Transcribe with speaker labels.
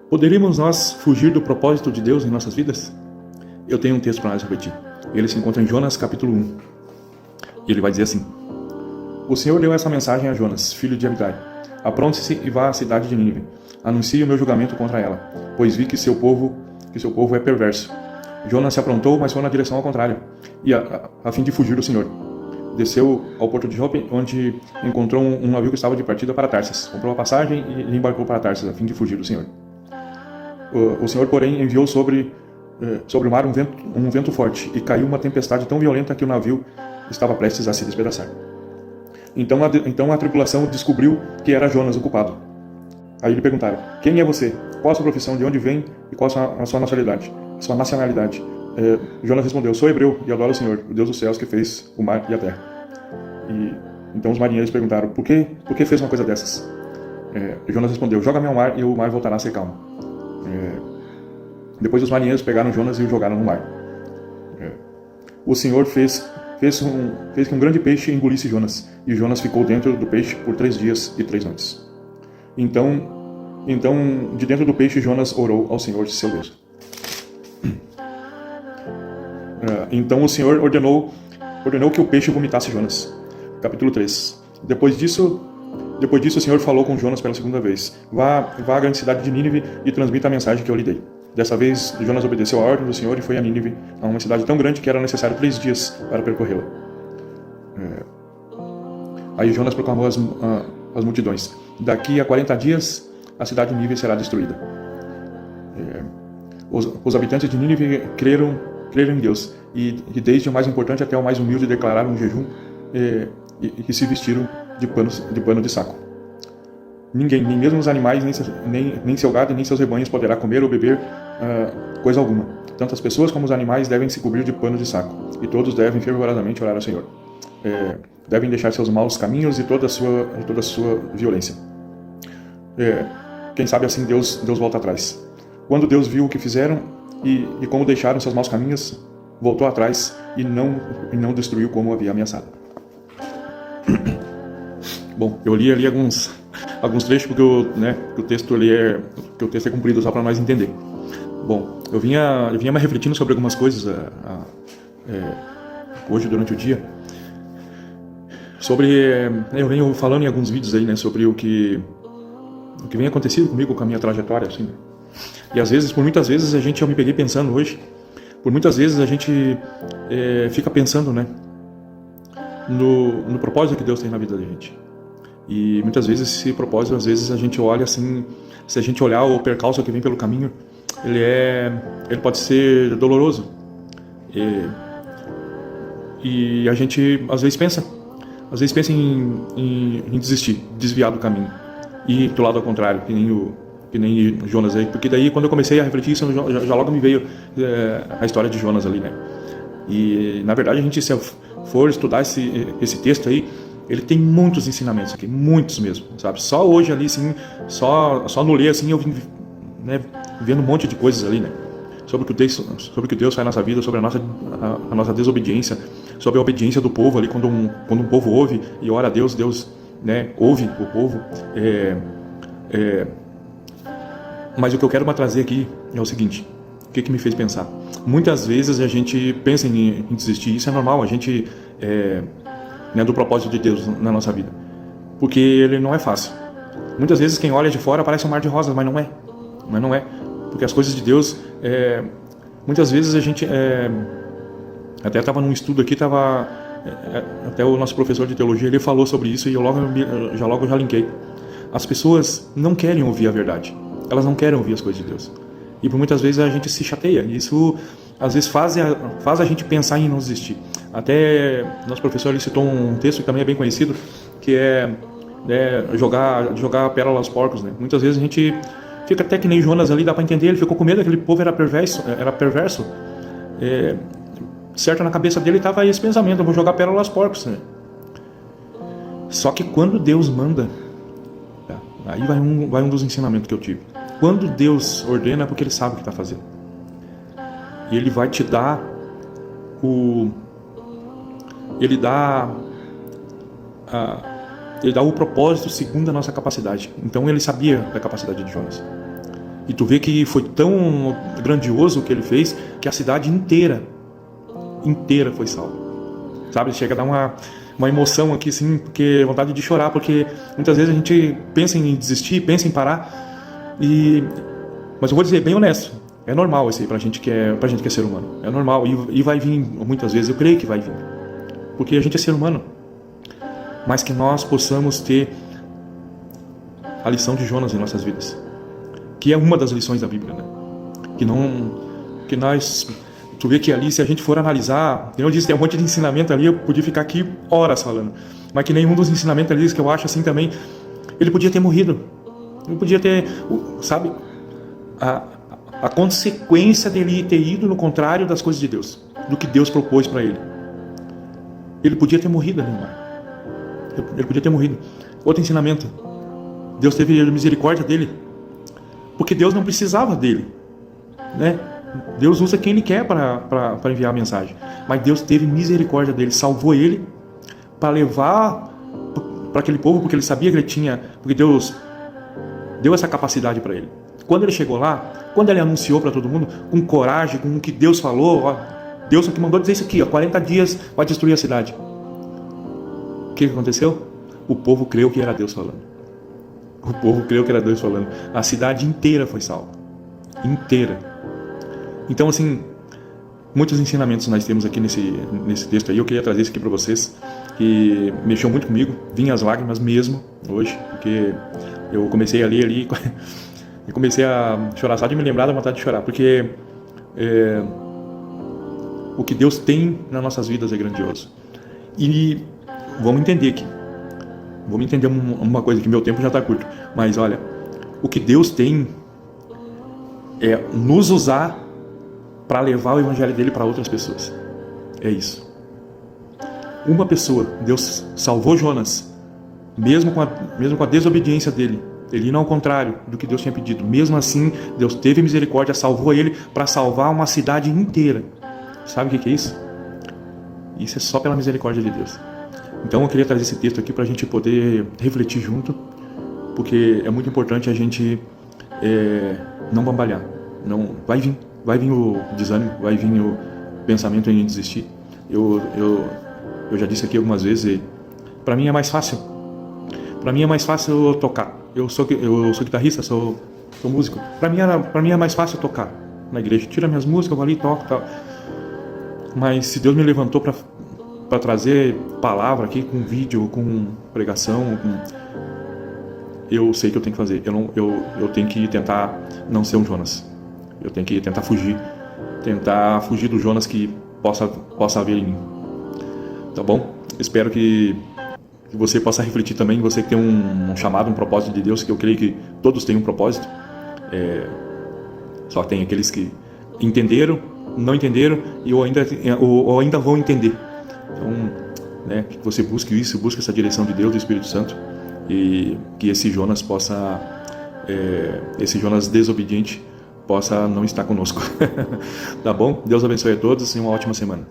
Speaker 1: Poderíamos nós fugir do propósito de Deus em nossas vidas? Eu tenho um texto para nós refletir. Ele se encontra em Jonas capítulo 1. E ele vai dizer assim: O Senhor deu essa mensagem a Jonas, filho de Amitai. Apronte-se e vá à cidade de Nínive. Anuncie o meu julgamento contra ela, pois vi que seu povo é perverso. Jonas se aprontou, mas foi na direção ao contrário, e a fim de fugir do Senhor. Desceu ao porto de Jope, onde encontrou um navio que estava de partida para Tarsis. Comprou a passagem e embarcou para Tarsis, a fim de fugir do Senhor. O Senhor, porém, enviou sobre o mar um vento forte, e caiu uma tempestade tão violenta que o navio estava prestes a se despedaçar. Então a tripulação descobriu que era Jonas o culpado. Aí lhe perguntaram: quem é você? Qual a sua profissão? De onde vem? E qual a sua nacionalidade? Jonas respondeu: sou hebreu e adoro o Senhor, o Deus dos céus, que fez o mar e a terra. Então os marinheiros perguntaram: por que fez uma coisa dessas? Jonas respondeu: joga-me ao mar e o mar voltará a ser calmo. Depois os marinheiros pegaram Jonas e o jogaram no mar. O Senhor fez que um grande peixe engolisse Jonas, e Jonas ficou dentro do peixe por 3 dias e 3 noites. Então, de dentro do peixe, Jonas orou ao Senhor, seu Deus. Então o Senhor ordenou que o peixe vomitasse Jonas. Capítulo 3. Depois disso, o Senhor falou com Jonas pela segunda vez: Vá à grande cidade de Nínive e transmita a mensagem que eu lhe dei. Dessa vez, Jonas obedeceu a ordem do Senhor e foi a Nínive, a uma cidade tão grande que era necessário 3 dias para percorrê-la. Aí Jonas proclamou às multidões: daqui a 40 dias, a cidade de Nínive será destruída. Os habitantes de Nínive creram em Deus, e desde o mais importante até o mais humilde declararam um jejum e se vestiram de pano de saco. Ninguém, nem mesmo os animais, nem seu gado, nem seus rebanhos poderá comer ou beber coisa alguma. Tanto as pessoas como os animais devem se cobrir de pano de saco, e todos devem fervorosamente orar ao Senhor. Devem deixar seus maus caminhos e toda a sua violência. Quem sabe assim Deus volta atrás. Quando Deus viu o que fizeram e como deixaram seus maus caminhos, voltou atrás e não destruiu como havia ameaçado. Bom, eu li ali alguns trechos porque o texto é comprido só para nós entender. Bom, eu vinha me refletindo sobre algumas coisas hoje durante o dia. Eu venho falando em alguns vídeos aí, sobre o que vem acontecendo comigo, com a minha trajetória, assim. E por muitas vezes eu me peguei pensando hoje, por muitas vezes a gente fica pensando, no propósito que Deus tem na vida da gente. E muitas vezes esse propósito, às vezes a gente olha assim, se a gente olhar o percalço que vem pelo caminho, ele pode ser doloroso. E a gente às vezes pensa em desistir, desviar do caminho, e do lado ao contrário, que nem Jonas aí, porque daí quando eu comecei a refletir isso, já logo me veio a história de Jonas ali, E na verdade a gente, se for estudar esse texto aí, ele tem muitos ensinamentos aqui, muitos mesmo, sabe? Só hoje ali, assim, só no ler assim eu vim, vendo um monte de coisas ali, sobre o que Deus faz na nossa vida, sobre a nossa desobediência, sobre a obediência do povo ali, quando um povo ouve e ora a Deus, ouve o povo. Mas o que eu quero trazer aqui é o seguinte: o que me fez pensar? Muitas vezes a gente pensa em desistir, isso é normal, a gente do propósito de Deus na nossa vida, porque ele não é fácil. Muitas vezes quem olha de fora parece um mar de rosas, mas não é, porque as coisas de Deus, muitas vezes a gente até estava num estudo aqui, até o nosso professor de teologia, ele falou sobre isso, e eu logo já linkei. As pessoas não querem ouvir a verdade, elas não querem ouvir as coisas de Deus, e por muitas vezes a gente se chateia, e isso às vezes faz a gente pensar em não desistir. Até nosso professor ele citou um texto que também é bem conhecido, que é jogar pérola aos porcos, Muitas vezes a gente fica até que nem Jonas ali, dá para entender, ele ficou com medo, aquele povo era perverso. Certo, na cabeça dele estava esse pensamento: eu vou jogar pérola aos porcos, Só que quando Deus manda, aí vai um dos ensinamentos que eu tive. Quando Deus ordena, é porque Ele sabe o que está fazendo, e Ele vai te dar Ele dá o propósito segundo a nossa capacidade. Então Ele sabia da capacidade de Jonas. E tu vê que foi tão grandioso o que ele fez, que a cidade inteira foi salva. Sabe, chega a dar uma emoção aqui, assim, porque vontade de chorar, porque muitas vezes a gente pensa em desistir, pensa em parar, mas eu vou dizer bem honesto, é normal isso aí pra gente que é ser humano, é normal, e vai vir muitas vezes, eu creio que vai vir, porque a gente é ser humano, mas que nós possamos ter a lição de Jonas em nossas vidas, que é uma das lições da Bíblia, né? Tu vê que ali, se a gente for analisar, eu disse, tem um monte de ensinamento ali, eu podia ficar aqui horas falando, mas que nenhum dos ensinamentos ali, que eu acho assim também, ele podia ter morrido, ele podia ter, sabe, a consequência dele ter ido no contrário das coisas de Deus, do que Deus propôs para ele. Ele podia ter morrido ali no mar. Ele podia ter morrido. Outro ensinamento, Deus teve misericórdia dele, porque Deus não precisava dele, né? Deus usa quem Ele quer para enviar a mensagem, mas Deus teve misericórdia dele, salvou ele para levar para aquele povo, porque Ele sabia que ele tinha, porque Deus deu essa capacidade para ele. Quando ele chegou lá, quando ele anunciou para todo mundo, com coragem, com o que Deus falou, ó, Deus só que mandou dizer isso aqui, ó, 40 dias vai destruir a cidade. O que aconteceu? O povo creu que era Deus falando. O povo creu que era Deus falando. A cidade inteira foi salva. Inteira. Então, assim, muitos ensinamentos nós temos aqui nesse texto aí. Eu queria trazer isso aqui para vocês, que mexeu muito comigo. Vinha as lágrimas mesmo hoje, porque eu comecei a ler ali e comecei a chorar, só de me lembrar da vontade de chorar, porque o que Deus tem nas nossas vidas é grandioso. E vamos entender aqui. Vamos entender uma coisa, que meu tempo já está curto. Mas olha, o que Deus tem é nos usar para levar o evangelho dele para outras pessoas. É isso. Uma pessoa, Deus salvou Jonas, mesmo com a desobediência dele. Ele indo ao contrário do que Deus tinha pedido. Mesmo assim, Deus teve misericórdia, salvou ele para salvar uma cidade inteira. Sabe o que é isso? Isso é só pela misericórdia de Deus. Então eu queria trazer esse texto aqui para a gente poder refletir junto, porque é muito importante a gente não bambalhar. Não, vai vir o desânimo, vai vir o pensamento em desistir. Eu já disse aqui algumas vezes, para mim é mais fácil. Para mim é mais fácil tocar. Eu sou guitarrista, sou músico. Para mim é mais fácil tocar na igreja. Tira minhas músicas, eu vou ali e toco, tal. Mas se Deus me levantou para trazer palavra aqui, com vídeo, com pregação, eu sei que eu tenho que fazer. Eu tenho que tentar não ser um Jonas. Eu tenho que tentar fugir do Jonas que possa haver em mim. Tá bom? Espero que você possa refletir também, você que tem um chamado, um propósito de Deus, que eu creio que todos têm um propósito. Só tem aqueles que entenderam, não entenderam ou ainda vão entender. Então, que você busque essa direção de Deus, do Espírito Santo, e que esse Jonas esse Jonas desobediente possa não estar conosco. Tá bom? Deus abençoe a todos e uma ótima semana.